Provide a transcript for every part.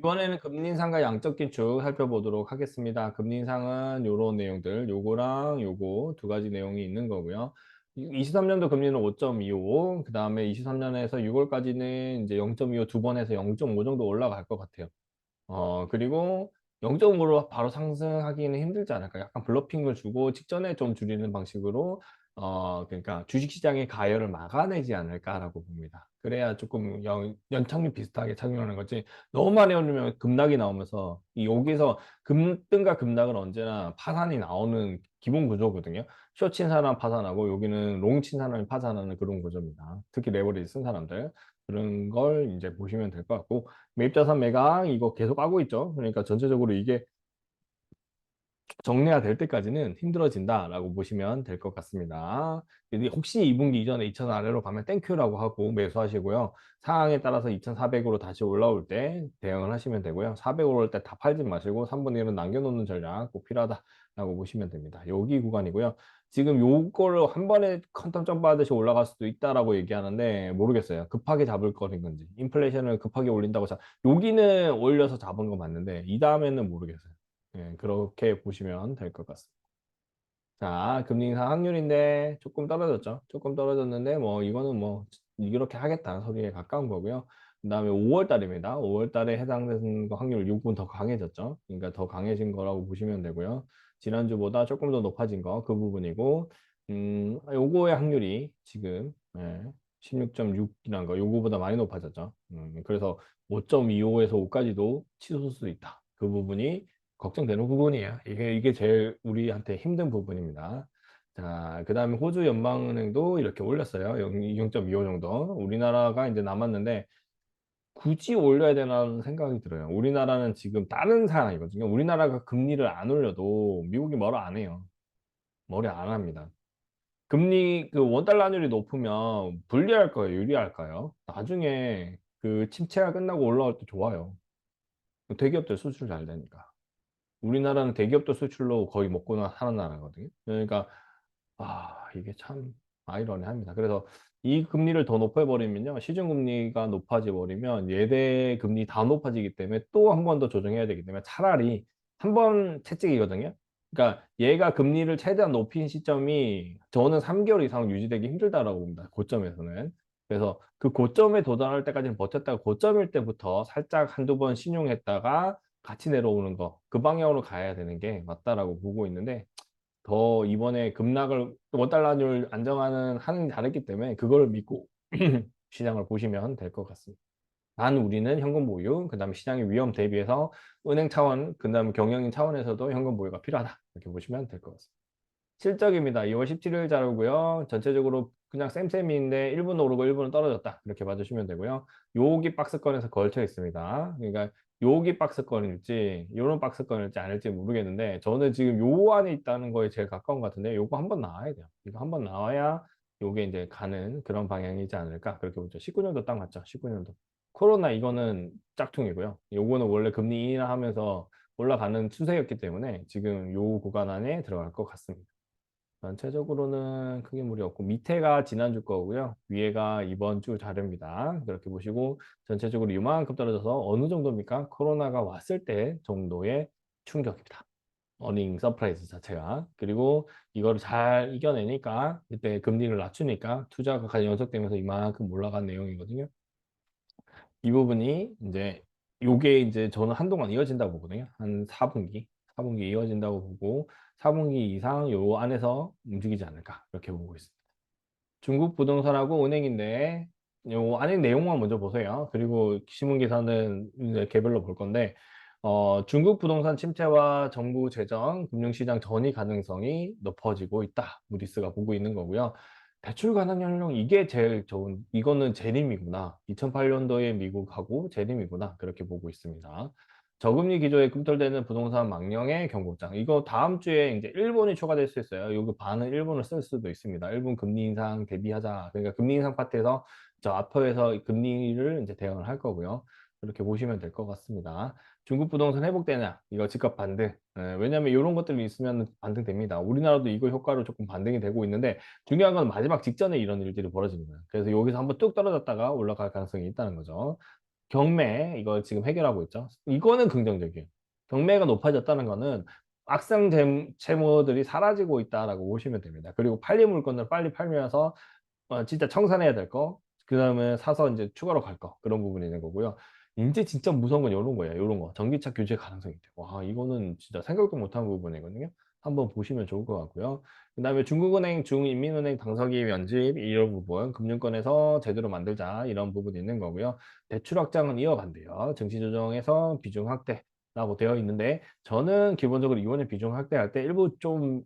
이번에는 금리 인상과 양적 기축 살펴보도록 하겠습니다. 금리 인상은 요런 내용들, 요거랑 요거 두 가지 내용이 있는 거고요. 23년도 금리는 5.25, 그 다음에 23년에서 6월까지는 이제 0.25 두 번 해서 0.5 정도 올라갈 것 같아요. 그리고 0.5로 바로 상승하기는 힘들지 않을까. 약간 블러핑을 주고 직전에 좀 줄이는 방식으로, 그러니까 주식시장의 가열을 막아내지 않을까라고 봅니다. 그래야 조금 연착륙 비슷하게 착용하는 거지. 너무 많이 오르면 급락이 나오면서, 여기서 급등과 급락은 언제나 파산이 나오는 기본 구조거든요. 숏친 사람 파산하고, 여기는 롱친 사람이 파산하는 그런 구조입니다. 특히 레버리지 쓴 사람들. 그런 걸 이제 보시면 될 것 같고, 매입자산 매각 이거 계속 하고 있죠. 그러니까 전체적으로 이게 정리가 될 때까지는 힘들어진다라고 보시면 될 것 같습니다. 근데 혹시 2분기 이전에 2,000 아래로 가면 땡큐라고 하고 매수하시고요. 상황에 따라서 2,400으로 다시 올라올 때 대응을 하시면 되고요. 400 올라올 때 다 팔지 마시고 3분의 1은 남겨놓는 전략 꼭 필요하다라고 보시면 됩니다. 여기 구간이고요. 지금 요거를 한 번에 컨텀 점프하듯이 올라갈 수도 있다라고 얘기하는데 모르겠어요. 급하게 잡을 거인 건지. 인플레이션을 급하게 올린다고 여기는 올려서 잡은 거 맞는데 이 다음에는 모르겠어요. 예, 그렇게 보시면 될 것 같습니다. 자, 금리 인상 확률인데 조금 떨어졌죠. 조금 떨어졌는데 뭐 이거는 뭐 이렇게 하겠다는 소리에 가까운 거고요. 그다음에 5월 달입니다. 5월 달에 해당되는 거 확률 6분 더 강해졌죠. 그러니까 더 강해진 거라고 보시면 되고요. 지난주보다 조금 더 높아진 거 그 부분이고 요거의 확률이 지금 16.6이라는 거 요거보다 많이 높아졌죠. 그래서 5.25에서 5까지도 치솟을 수 있다. 그 부분이 걱정되는 부분이에요. 이게 제일 우리한테 힘든 부분입니다. 자, 그 다음에 호주 연방은행도 이렇게 올렸어요. 0.25 정도. 우리나라가 이제 남았는데 굳이 올려야 되나는 생각이 들어요. 우리나라는 지금 다른 상황이거든요. 우리나라가 금리를 안 올려도 미국이 뭐라 안 해요. 뭐라 안 합니다. 금리 그 원달러율이 높으면 불리할 거예요, 유리할까요? 나중에 그 침체가 끝나고 올라올 때 좋아요. 대기업들 수출 잘 되니까. 우리나라는 대기업도 수출로 거의 먹고 사는 나라거든요. 그러니까 이게 참 아이러니합니다. 그래서 이 금리를 더 높여버리면요, 시중금리가 높아져 버리면 예대 금리 다 높아지기 때문에 또 한 번 더 조정해야 되기 때문에 차라리 한 번 채찍이거든요. 그러니까 얘가 금리를 최대한 높인 시점이 저는 3개월 이상 유지되기 힘들다라고 봅니다. 고점에서는. 그래서 그 고점에 도달할 때까지는 버텼다가 고점일 때부터 살짝 한두 번 신용했다가 같이 내려오는 거, 그 방향으로 가야 되는 게 맞다라고 보고 있는데 더 이번에 급락을 원달러율 안정화는 하는 다르기 때문에 그걸 믿고 시장을 보시면 될 것 같습니다. 단 우리는 현금 보유, 그다음에 시장의 위험 대비해서 은행 차원, 그다음에 경영인 차원에서도 현금 보유가 필요하다. 이렇게 보시면 될 것 같습니다. 실적입니다. 2월 17일 자료고요. 전체적으로 그냥 쌤쌤이인데 1분 오르고 1분은 떨어졌다. 이렇게 봐주시면 되고요. 여기 박스권에서 걸쳐 있습니다. 그러니까 여기 박스권일지 이런 박스권일지 아닐지 모르겠는데 저는 지금 요 안에 있다는 거에 제일 가까운 것 같은데 요거 한번 나와야 돼요. 이거 한번 나와야 요게 이제 가는 그런 방향이지 않을까 그렇게 보죠. 19년도 딱 맞죠. 19년도. 코로나 이거는 짝퉁이고요. 요거는 원래 금리 인하하면서 올라가는 추세였기 때문에 지금 요 구간 안에 들어갈 것 같습니다. 전체적으로는 크게 무리 없고 밑에가 지난주 거고요. 위에가 이번 주 자료입니다. 그렇게 보시고 전체적으로 이만큼 떨어져서 어느 정도입니까? 코로나가 왔을 때 정도의 충격입니다. 어닝 서프라이즈 자체가. 그리고 이거를 잘 이겨내니까 그때 금리를 낮추니까 투자가 같이 연속되면서 이만큼 올라간 내용이거든요. 이 부분이 이제 요게 이제 저는 한동안 이어진다고 보거든요. 한 4분기. 4분기 이어진다고 보고 4분기 이상 요 안에서 움직이지 않을까 그렇게 보고 있습니다. 중국 부동산하고 은행인데 요 안에 내용만 먼저 보세요. 그리고 신문기사는 이제 개별로 볼 건데 중국 부동산 침체와 정부 재정, 금융시장 전이 가능성이 높아지고 있다. 무디스가 보고 있는 거고요. 대출 가능 연령 이게 제일 좋은 이거는 재림이구나. 2008년도에 미국하고 재림이구나. 그렇게 보고 있습니다. 저금리 기조에 꿈틀대는 부동산 망령의 경고장. 이거 다음 주에 이제 일본이 추가될 수 있어요. 여기 반은 일본을 쓸 수도 있습니다. 일본 금리 인상 대비하자. 그러니까 금리 인상 파트에서 저 앞에서 금리를 이제 대응을 할 거고요. 그렇게 보시면 될 것 같습니다. 중국 부동산 회복되냐? 이거 집값 반등. 왜냐하면 이런 것들이 있으면 반등됩니다. 우리나라도 이거 효과로 조금 반등이 되고 있는데 중요한 건 마지막 직전에 이런 일들이 벌어지는 거예요. 그래서 여기서 한번 뚝 떨어졌다가 올라갈 가능성이 있다는 거죠. 경매 이거 지금 해결하고 있죠. 이거는 긍정적이에요. 경매가 높아졌다는 거는 악성 채무들이 사라지고 있다라고 보시면 됩니다. 그리고 팔린 물건을 빨리 팔면서 진짜 청산해야 될 거, 그 다음에 사서 이제 추가로 갈 거, 그런 부분이 있는 거고요. 이제 진짜 무서운 건 이런 거예요. 이런 거. 전기차 교체 가능성이 있대요. 와, 이거는 진짜 생각도 못한 부분이거든요. 한번 보시면 좋을 것 같고요. 그 다음에 중국은행, 중인민은행 당사기 면집, 이런 부분, 금융권에서 제대로 만들자, 이런 부분이 있는 거고요. 대출 확장은 이어간대요. 증시 조정에서 비중 확대라고 되어 있는데, 저는 기본적으로 이번에 비중 확대할 때 일부 좀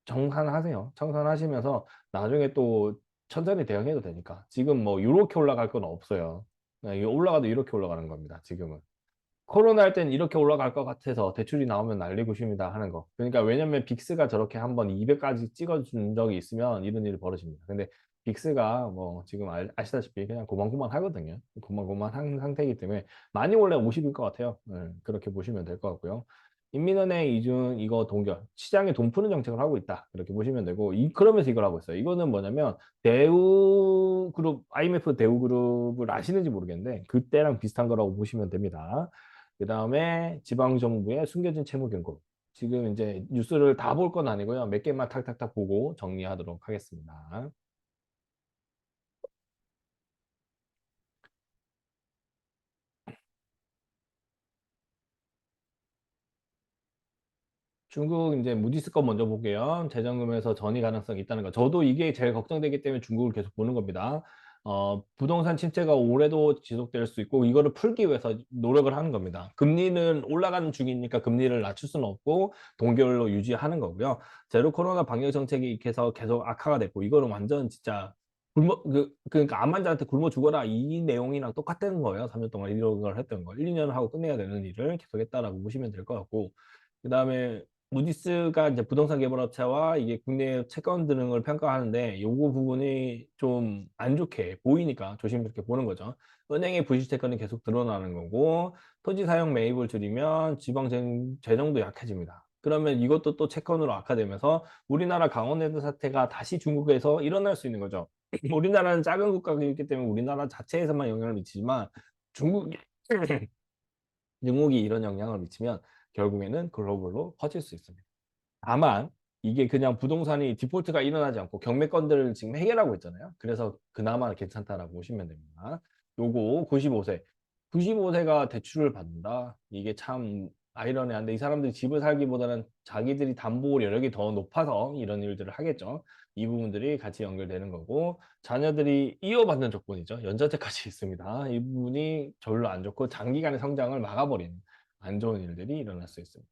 정산하세요. 청산하시면서 나중에 또 천천히 대응해도 되니까. 지금 뭐 이렇게 올라갈 건 없어요. 이게 올라가도 이렇게 올라가는 겁니다. 지금은. 코로나 할 때는 이렇게 올라갈 것 같아서 대출이 나오면 난리고 싶니다 하는 거. 그러니까 왜냐면 빅스가 저렇게 한번 200까지 찍어준 적이 있으면 이런 일이 벌어집니다. 근데 빅스가 뭐 지금 아시다시피 그냥 고만고만 하거든요. 고만고만한 상태이기 때문에 많이 원래 50일 것 같아요. 그렇게 보시면 될 것 같고요. 인민은행 이중 이거 동결 시장에 돈 푸는 정책을 하고 있다 이렇게 보시면 되고 그러면서 이걸 하고 있어요. 이거는 뭐냐면 대우그룹 IMF 대우그룹을 아시는지 모르겠는데 그때랑 비슷한 거라고 보시면 됩니다. 그 다음에 지방정부의 숨겨진 채무 경고. 지금 이제 뉴스를 다 볼 건 아니고요. 몇 개만 탁탁탁 보고 정리하도록 하겠습니다. 중국 이제 무디스 거 먼저 볼게요. 재정금에서 전이 가능성이 있다는 거. 저도 이게 제일 걱정되기 때문에 중국을 계속 보는 겁니다. 부동산 침체가 올해도 지속될 수 있고 이거를 풀기 위해서 노력을 하는 겁니다. 금리는 올라가는 중이니까 금리를 낮출 수는 없고 동결로 유지하는 거고요. 제로 코로나 방역 정책이 이렇게 해서 계속 악화가 됐고 이거는 완전 진짜 그러니까 암 환자한테 굶어 죽어라 이 내용이랑 똑같다는 거예요. 3년 동안 이런 걸 했던 거. 1, 2년 하고 끝내야 되는 일을 계속 했다라고 보시면 될 것 같고 그다음에 무디스가 이제 부동산 개발업체와 이게 국내 채권 등을 평가하는데 요거 부분이 좀 안 좋게 보이니까 조심스럽게 보는 거죠. 은행의 부실 채권이 계속 드러나는 거고 토지 사용 매입을 줄이면 지방 재정도 약해집니다. 그러면 이것도 또 채권으로 악화되면서 우리나라 강원랜드 사태가 다시 중국에서 일어날 수 있는 거죠. 우리나라는 작은 국가이기 때문에 우리나라 자체에서만 영향을 미치지만 중국이 중국이 이런 영향을 미치면 결국에는 글로벌로 퍼질 수 있습니다. 다만 이게 그냥 부동산이 디폴트가 일어나지 않고 경매건들을 지금 해결하고 있잖아요. 그래서 그나마 괜찮다라고 보시면 됩니다. 요거 95세. 95세가 대출을 받는다. 이게 참 아이러니한데 이 사람들이 집을 살기보다는 자기들이 담보 여력이 더 높아서 이런 일들을 하겠죠. 이 부분들이 같이 연결되는 거고 자녀들이 이어받는 조건이죠. 연자제까지 있습니다. 이 부분이 별로 안 좋고 장기간의 성장을 막아버리는 안 좋은 일들이 일어날 수 있습니다.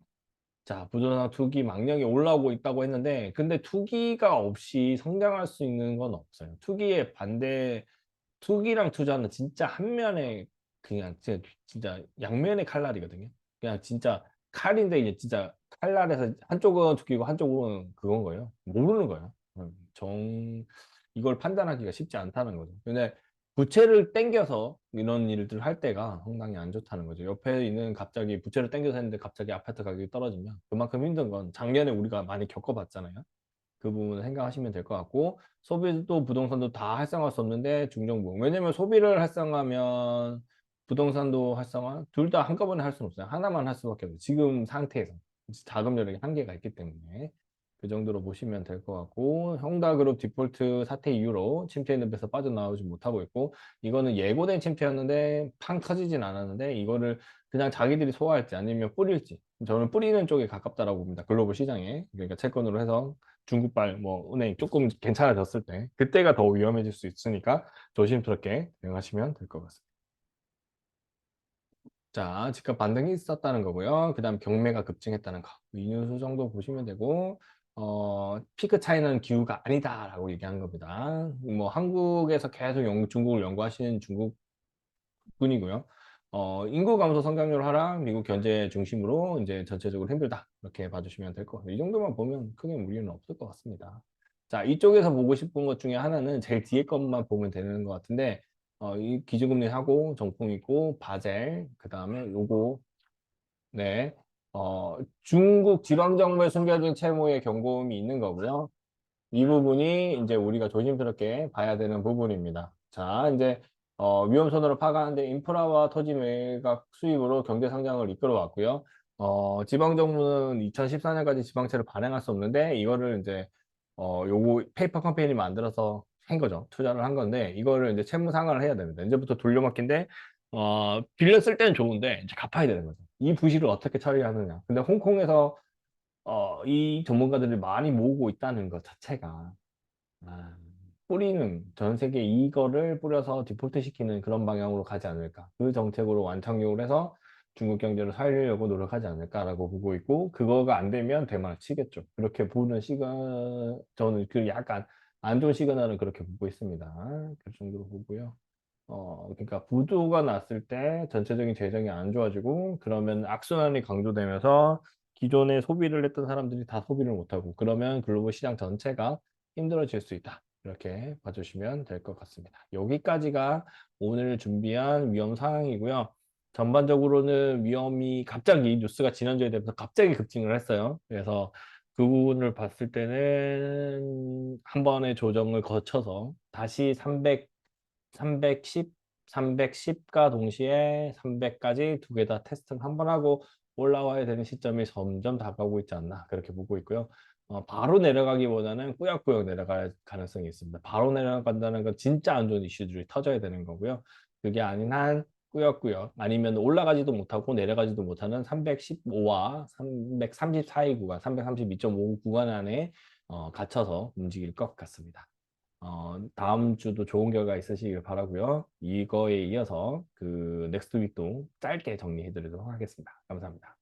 자, 부동산 투기 망령이 올라오고 있다고 했는데, 근데 투기가 없이 성장할 수 있는 건 없어요. 투기에 반대, 투기랑 투자는 진짜 한 면에, 그냥 진짜 양면의 칼날이거든요. 그냥 진짜 칼인데, 이제 진짜 칼날에서 한쪽은 투기고 한쪽은 그건 거예요. 모르는 거예요. 이걸 판단하기가 쉽지 않다는 거죠. 근데 부채를 땡겨서 이런 일들을 할 때가 상당히 안 좋다는 거죠. 옆에 있는 갑자기 부채를 땡겨서 했는데 갑자기 아파트 가격이 떨어지면 그만큼 힘든 건 작년에 우리가 많이 겪어봤잖아요. 그 부분을 생각하시면 될 것 같고 소비도 부동산도 다 활성화할 수 없는데 중정부. 왜냐면 소비를 활성화하면 부동산도 활성화 둘 다 한꺼번에 할 수는 없어요. 하나만 할 수밖에 없어요. 지금 상태에서 자금 여력이 한계가 있기 때문에 그 정도로 보시면 될 것 같고 형다그룹 디폴트 사태 이후로 침체 늪에서 빠져나오지 못하고 있고 이거는 예고된 침체였는데 팡 터지진 않았는데 이거를 그냥 자기들이 소화할지 아니면 뿌릴지 저는 뿌리는 쪽에 가깝다라고 봅니다. 글로벌 시장에 그러니까 채권으로 해서 중국발 뭐 은행 조금 괜찮아졌을 때 그때가 더 위험해질 수 있으니까 조심스럽게 대응하시면 될 것 같습니다. 자, 집값 반등이 있었다는 거고요. 그 다음 경매가 급증했다는 거. 이 뉴스 정도 보시면 되고, 피크 차이는 기후가 아니다라고 얘기한 겁니다. 뭐 한국에서 계속 중국을 연구하시는 중국 분이고요. 인구 감소 성장률 하락, 미국 견제 중심으로 이제 전체적으로 힘들다. 이렇게 봐주시면 될 것 같아요. 이 정도만 보면 크게 무리는 없을 것 같습니다. 자, 이쪽에서 보고 싶은 것 중에 하나는 제일 뒤에 것만 보면 되는 것 같은데, 이 기준금리하고 정품 있고, 바젤, 그 다음에 요거, 네. 중국 지방정부의 숨겨진 채무의 경고음이 있는 거고요. 이 부분이 이제 우리가 조심스럽게 봐야 되는 부분입니다. 자, 이제 위험선으로 파가는데 인프라와 토지 매각 수입으로 경제 성장을 이끌어 왔고요. 지방정부는 2014년까지 지방채를 발행할 수 없는데 이거를 이제 요거 페이퍼 컴퍼니 만들어서 한 거죠. 투자를 한 건데 이거를 이제 채무 상환을 해야 됩니다. 이제부터 돌려막기인데 빌려 쓸 때는 좋은데 이제 갚아야 되는 거죠. 이 부실을 어떻게 처리하느냐. 근데 홍콩에서 이 전문가들을 많이 모으고 있다는 것 자체가 아, 뿌리는 전 세계 이거를 뿌려서 디폴트 시키는 그런 방향으로 가지 않을까. 그 정책으로 완착륙을 해서 중국 경제를 살리려고 노력하지 않을까라고 보고 있고, 그거가 안 되면 대만을 치겠죠. 그렇게 보는 시간, 저는 그 약간 안 좋은 시그널은 그렇게 보고 있습니다. 그 정도로 보고요. 그러니까 부도가 났을 때 전체적인 재정이 안 좋아지고, 그러면 악순환이 강조되면서 기존에 소비를 했던 사람들이 다 소비를 못하고, 그러면 글로벌 시장 전체가 힘들어질 수 있다. 이렇게 봐주시면 될 것 같습니다. 여기까지가 오늘 준비한 위험 상황이고요. 전반적으로는 위험이 갑자기 뉴스가 지난주에 되면서 갑자기 급증을 했어요. 그래서 그 부분을 봤을 때는 한 번의 조정을 거쳐서 다시 310, 310과 동시에 300까지 두 개 다 테스트를 한 번 하고 올라와야 되는 시점이 점점 다가오고 있지 않나 그렇게 보고 있고요. 바로 내려가기보다는 꾸역꾸역 내려갈 가능성이 있습니다. 바로 내려간다는 건 진짜 안 좋은 이슈들이 터져야 되는 거고요. 그게 아닌 한 꾸역꾸역 아니면 올라가지도 못하고 내려가지도 못하는 315와 334의 구간, 332.5 구간 안에 갇혀서 움직일 것 같습니다. 다음 주도 좋은 결과 있으시길 바라고요. 이거에 이어서 그 넥스트 윅도 짧게 정리해 드리도록 하겠습니다. 감사합니다.